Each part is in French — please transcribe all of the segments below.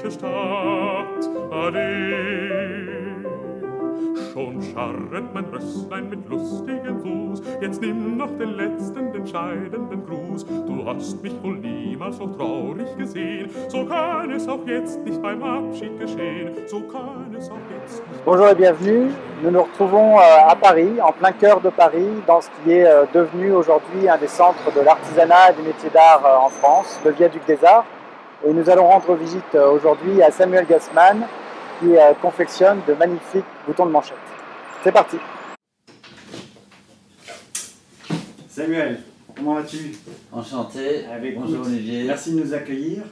deutsche Stadt. Ade. Schon scharret mein Rösslein mit lustigem Fuß, jetzt nimm noch den letzten, den scheidenden Gruß. Du hast mich wohl niemals so traurig gesehen, so kann es auch jetzt nicht beim Abschied geschehen, so kann es auch jetzt nicht. Bonjour et bienvenue, nous nous retrouvons à Paris, en plein cœur de Paris, dans ce qui est devenu aujourd'hui un des centres de l'artisanat et des métiers d'art en France, le Viaduc des Arts. Et nous allons rendre visite aujourd'hui à Samuel Gassman, qui confectionne de magnifiques boutons de manchette. C'est parti. Samuel, comment vas-tu? Enchanté. Bonjour Olivier. Merci de nous accueillir.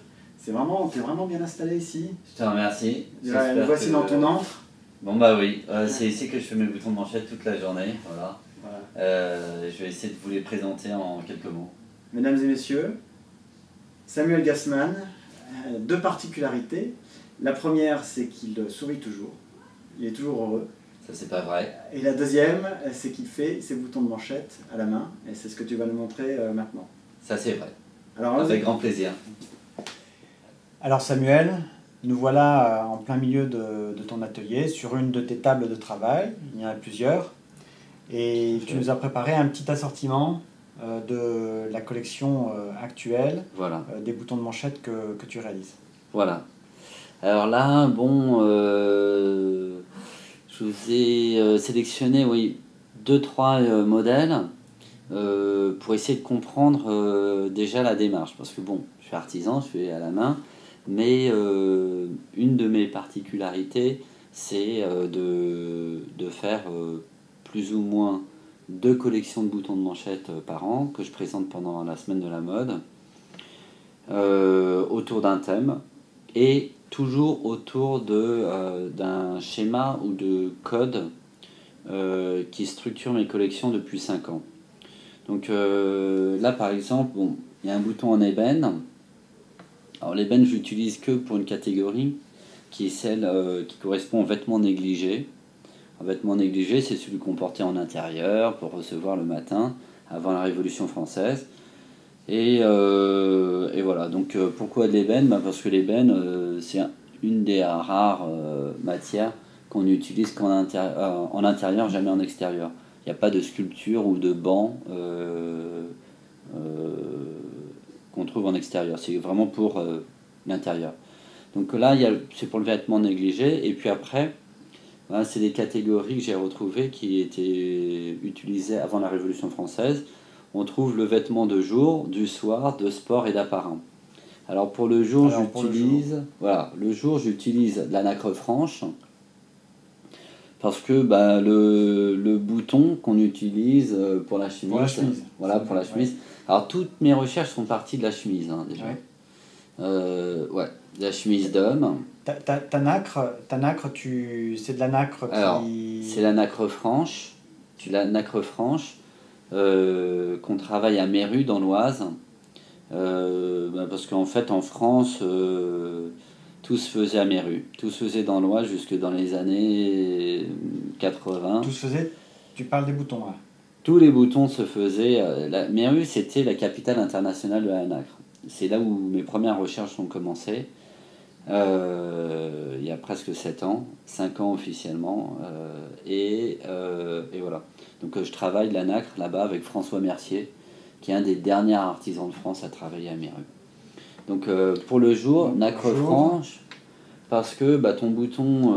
T'es vraiment bien installé ici. Je te remercie. Nous voici dans ton antre. Bon bah oui, c'est ici que je fais mes boutons de manchette toute la journée. Voilà. Je vais essayer de vous les présenter en quelques mots. Mesdames et messieurs, Samuel Gassman, deux particularités. La première, c'est qu'il sourit toujours. Il est toujours heureux. Ça, c'est pas vrai. Et la deuxième, c'est qu'il fait ses boutons de manchette à la main. Et c'est ce que tu vas nous montrer maintenant. Ça, c'est vrai. Alors, avec grand plaisir. Alors Samuel, nous voilà en plein milieu de ton atelier, sur une de tes tables de travail. Il y en a plusieurs. Et tu nous as préparé un petit assortiment de la collection actuelle, voilà. Des boutons de manchette que tu réalises. Voilà. Alors là, bon, je vous ai sélectionné, oui, 2-3 modèles pour essayer de comprendre déjà la démarche. Parce que bon, je suis artisan, je fais à la main, mais une de mes particularités, c'est de faire plus ou moins 2 collections de boutons de manchette par an que je présente pendant la semaine de la mode, autour d'un thème et toujours autour d'un schéma ou de code qui structure mes collections depuis 5 ans. Donc là par exemple, bon, il y a un bouton en ébène. Alors l'ébène, je l'utilise que pour une catégorie qui est celle qui correspond aux vêtements négligés. Un vêtement négligé, c'est celui qu'on portait en intérieur pour recevoir le matin avant la Révolution française. Et voilà, donc pourquoi de l'ébène? Parce que l'ébène, c'est une des rares matières qu'on utilise qu'en en intérieur, jamais en extérieur. Il n'y a pas de sculpture ou de banc qu'on trouve en extérieur. C'est vraiment pour l'intérieur. Donc là, c'est pour le vêtement négligé. Et puis après, voilà, c'est des catégories que j'ai retrouvées qui étaient utilisées avant la Révolution française. On trouve le vêtement de jour, du soir, de sport et d'apparat. Alors pour le jour, j'utilise de la nacre franche parce que le bouton qu'on utilise pour la chemise. Pour la chemise. Ouais. Alors toutes mes recherches sont parties de la chemise déjà. Ouais. La chemise d'homme. Ta nacre, c'est de la nacre qui... Alors, c'est la nacre franche. Qu'on travaille à Méru dans l'Oise, parce qu'en fait en France tout se faisait à Méru, tout se faisait dans l'Oise jusque dans les années 80. Tout se faisait, tu parles des boutons là. Tous les boutons se faisaient. Méru, c'était la capitale internationale de la nacre. C'est là où mes premières recherches ont commencé, il y a presque 7 ans, 5 ans officiellement, et voilà. Donc je travaille la nacre là-bas avec François Mercier, qui est un des derniers artisans de France à travailler à Méru. Donc pour le jour, nacre franche, parce que ton bouton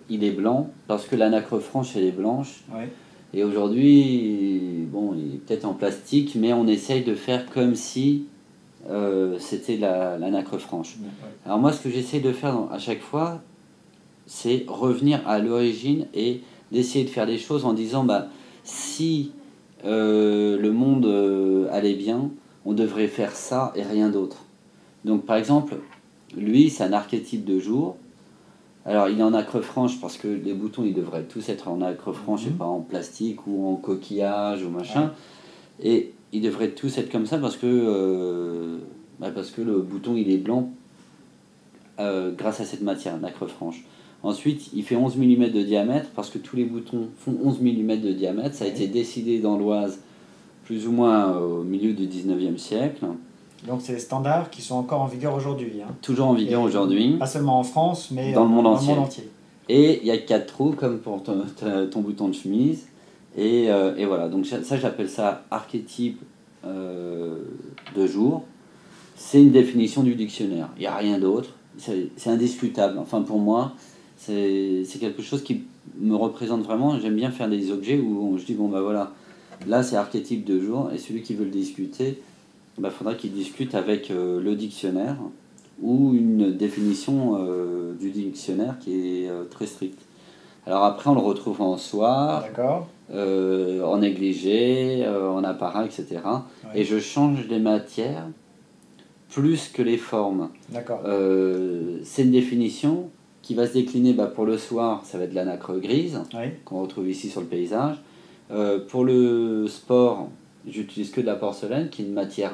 il est blanc, parce que la nacre franche elle est blanche. Ouais. Et aujourd'hui, bon, il est peut-être en plastique, mais on essaye de faire comme si c'était la nacre franche. Ouais. Alors moi, ce que j'essaye de faire à chaque fois, c'est revenir à l'origine et d'essayer de faire des choses en disant si le monde allait bien, on devrait faire ça et rien d'autre. Donc par exemple, lui, c'est un archétype de jour. Alors il est en nacre franche parce que les boutons ils devraient tous être en nacre franche et pas en plastique ou en coquillage ou machin. Ouais. Et ils devraient tous être comme ça parce que le bouton il est blanc grâce à cette matière, nacre franche. Ensuite, il fait 11 mm de diamètre parce que tous les boutons font 11 mm de diamètre. Ça a été décidé dans l'Oise plus ou moins au milieu du 19e siècle. Donc c'est des standards qui sont encore en vigueur aujourd'hui. Hein. Toujours en vigueur aujourd'hui. Pas seulement en France, mais dans le monde entier. entier. Et il y a 4 trous comme pour ton bouton de chemise. Et voilà, donc ça j'appelle ça archétype de jour. C'est une définition du dictionnaire, il n'y a rien d'autre, c'est indiscutable. Enfin pour moi, c'est quelque chose qui me représente vraiment. J'aime bien faire des objets où je dis bon bah voilà, là c'est archétype de jour, et celui qui veut le discuter, bah, faudra qu'il discute avec le dictionnaire ou une définition du dictionnaire qui est très stricte. Alors après on le retrouve en soir, en négligé, en apparat, etc. Ouais. Et je change les matières plus que les formes. C'est une définition qui va se décliner pour le soir, ça va être de la nacre grise, qu'on retrouve ici sur le paysage. Pour le sport, j'utilise que de la porcelaine, qui est une matière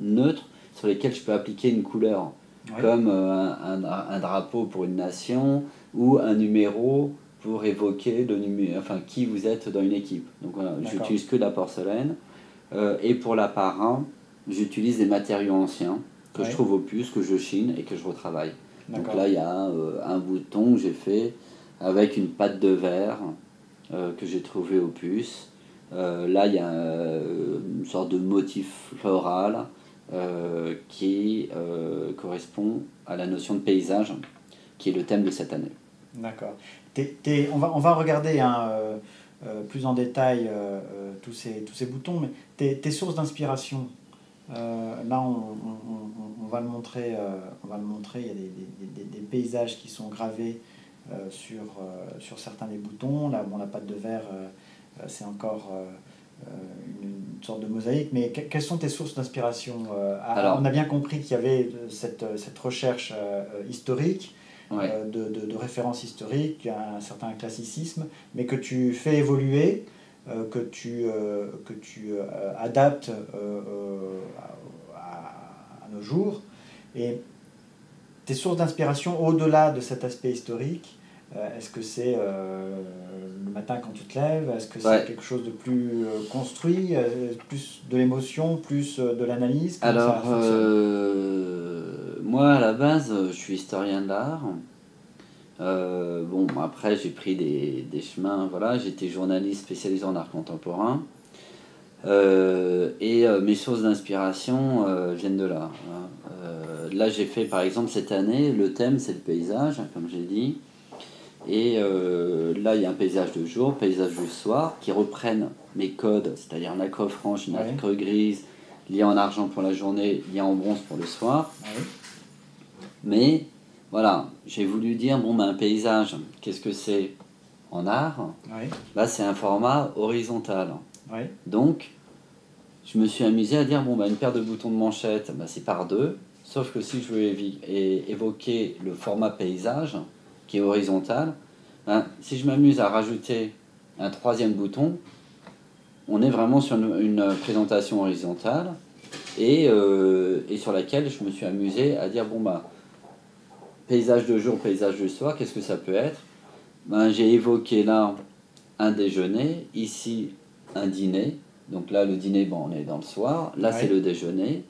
neutre sur laquelle je peux appliquer une couleur, comme un drapeau pour une nation ou un numéro pour évoquer qui vous êtes dans une équipe. Donc voilà, j'utilise que de la porcelaine. Et pour l'apparat, j'utilise des matériaux anciens que je trouve au puces, que je chine et que je retravaille. Donc là, il y a un bouton que j'ai fait avec une pâte de verre que j'ai trouvé au puces. Là, il y a une sorte de motif floral qui correspond à la notion de paysage, qui est le thème de cette année. D'accord. On va regarder plus en détail tous ces boutons, mais tes sources d'inspiration, là on va le montrer, il y a des paysages qui sont gravés sur certains des boutons. Là, la pâte de verre, c'est encore une sorte de mosaïque, mais quelles sont tes sources d'inspiration? Alors, on a bien compris qu'il y avait cette recherche historique, de références historiques, un certain classicisme, mais que tu fais évoluer, que tu adaptes à nos jours. Et tes sources d'inspiration, au-delà de cet aspect historique, est-ce que c'est le matin quand tu te lèves? Est-ce que c'est quelque chose de plus construit, plus de l'émotion, plus de l'analyse? Alors, moi, à la base, je suis historien de l'art. Après, j'ai pris des chemins. Voilà, j'étais journaliste spécialisé en art contemporain. Mes sources d'inspiration viennent de là. Là, j'ai fait, par exemple, cette année, le thème, c'est le paysage, comme j'ai dit. Et là, il y a un paysage de jour, paysage du soir, qui reprennent mes codes, c'est-à-dire nacre franche, nacre grise, lié en argent pour la journée, lié en bronze pour le soir. Mais voilà, j'ai voulu dire, un paysage, qu'est-ce que c'est en art? Là, c'est un format horizontal. Donc, je me suis amusé à dire, une paire de boutons de manchette, c'est par deux, sauf que si je veux évoquer le format paysage, qui est horizontal, si je m'amuse à rajouter un troisième bouton, on est vraiment sur une présentation horizontale et sur laquelle je me suis amusé à dire paysage de jour, paysage de soir, qu'est-ce que ça peut être? J'ai évoqué là un déjeuner, ici un dîner, donc là le dîner, on est dans le soir, là c'est le déjeuner,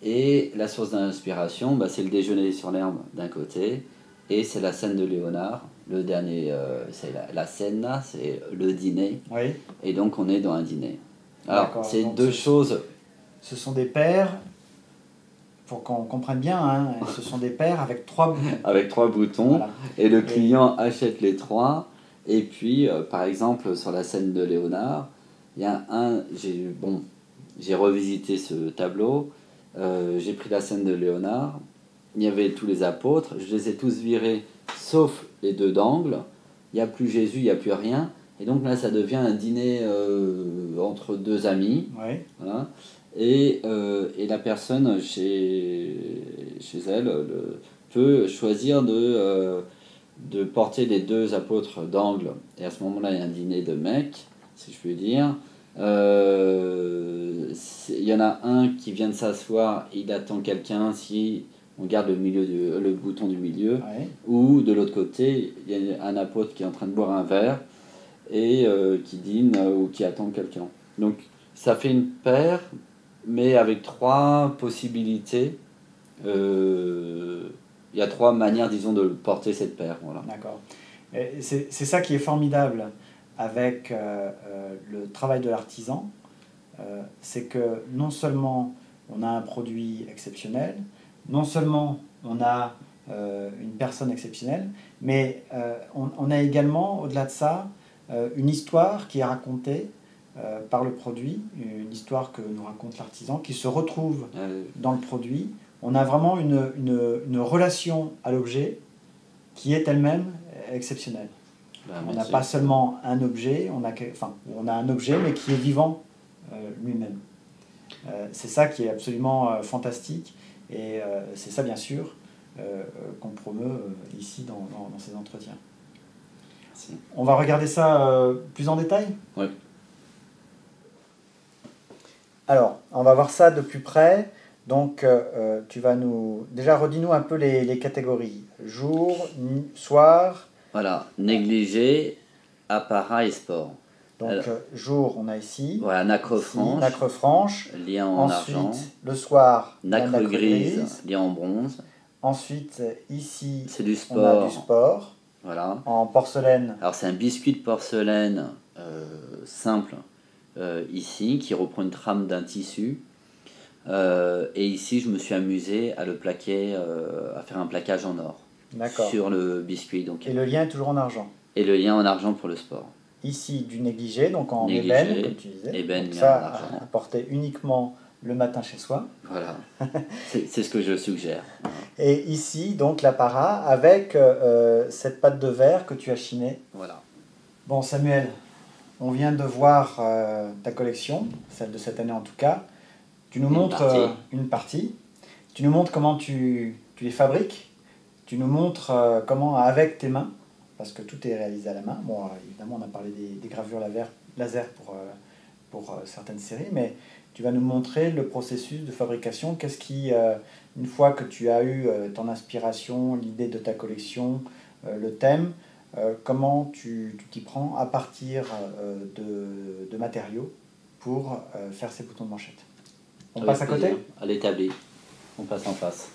et la source d'inspiration, c'est le déjeuner sur l'herbe d'un côté, et c'est la scène de Léonard, le dernier, c'est la scène là, c'est le dîner, et donc on est dans un dîner. Alors c'est deux choses. Ce sont des paires, pour qu'on comprenne bien, ce sont des paires avec 3 boutons. Avec 3 boutons, voilà. Et le client achète les 3, et puis par exemple sur la scène de Léonard, il y a j'ai revisité ce tableau, j'ai pris la scène de Léonard, il y avait tous les apôtres, je les ai tous virés, sauf les 2 d'angle. Il n'y a plus Jésus, il n'y a plus rien. Et donc là, ça devient un dîner entre 2 amis. Voilà. Et la personne, chez elle, peut choisir de porter les 2 apôtres d'angle. Et à ce moment-là, il y a un dîner de mecs, si je puis dire. Il y en a un qui vient de s'asseoir, il attend quelqu'un, si on garde le bouton du milieu, ou de l'autre côté, il y a un apôtre qui est en train de boire un verre et qui dîne ou qui attend quelqu'un. Donc ça fait une paire mais avec 3 possibilités. Il y a 3 manières, disons, de porter cette paire. Voilà. D'accord. C'est ça qui est formidable avec le travail de l'artisan, c'est que non seulement on a un produit exceptionnel, non seulement on a une personne exceptionnelle, mais on a également, au-delà de ça, une histoire qui est racontée par le produit, une histoire que nous raconte l'artisan, qui se retrouve dans le produit. On a vraiment une relation à l'objet qui est elle-même exceptionnelle. On n'a pas seulement un objet, on a un objet, mais qui est vivant lui-même. C'est ça qui est absolument fantastique, et c'est ça, bien sûr, qu'on promeut ici dans ces entretiens. Merci. On va regarder ça plus en détail ? Oui. Alors, on va voir ça de plus près. Donc, tu vas déjà redis-nous un peu les catégories. Jour, soir. Voilà, négligé, apparat et sport. Donc, jour, on a ici. Voilà, nacre franche. Nacre franche. Liant en Ensuite, argent. Le soir, nacre grise, liant en bronze. Ensuite, ici, c'est du sport. On a du sport. Voilà. En porcelaine. Alors, c'est un biscuit de porcelaine simple, ici, qui reprend une trame d'un tissu. Et ici, je me suis amusé à le plaquer, à faire un plaquage en or sur le biscuit. Donc. Et le lien est toujours en argent. Et le lien en argent pour le sport. Ici, du négligé, donc en ébène, comme tu disais. Ébène, donc ça, en argent. À porter uniquement le matin chez soi. Voilà, c'est ce que je suggère. Et ici, donc l'apparat avec cette pâte de verre que tu as chinée. Voilà. Bon, Samuel, on vient de voir ta collection, celle de cette année en tout cas. Tu nous montres une partie. Tu nous montres comment tu les fabriques. Tu nous montres comment, avec tes mains, parce que tout est réalisé à la main. Bon, évidemment, on a parlé des gravures laser pour certaines séries, mais tu vas nous montrer le processus de fabrication. Qu'est-ce qui, une fois que tu as eu ton inspiration, l'idée de ta collection, le thème, comment tu t'y prends à partir de matériaux pour faire ces boutons de manchette. On passe à côté ? À l'établi. On passe en face.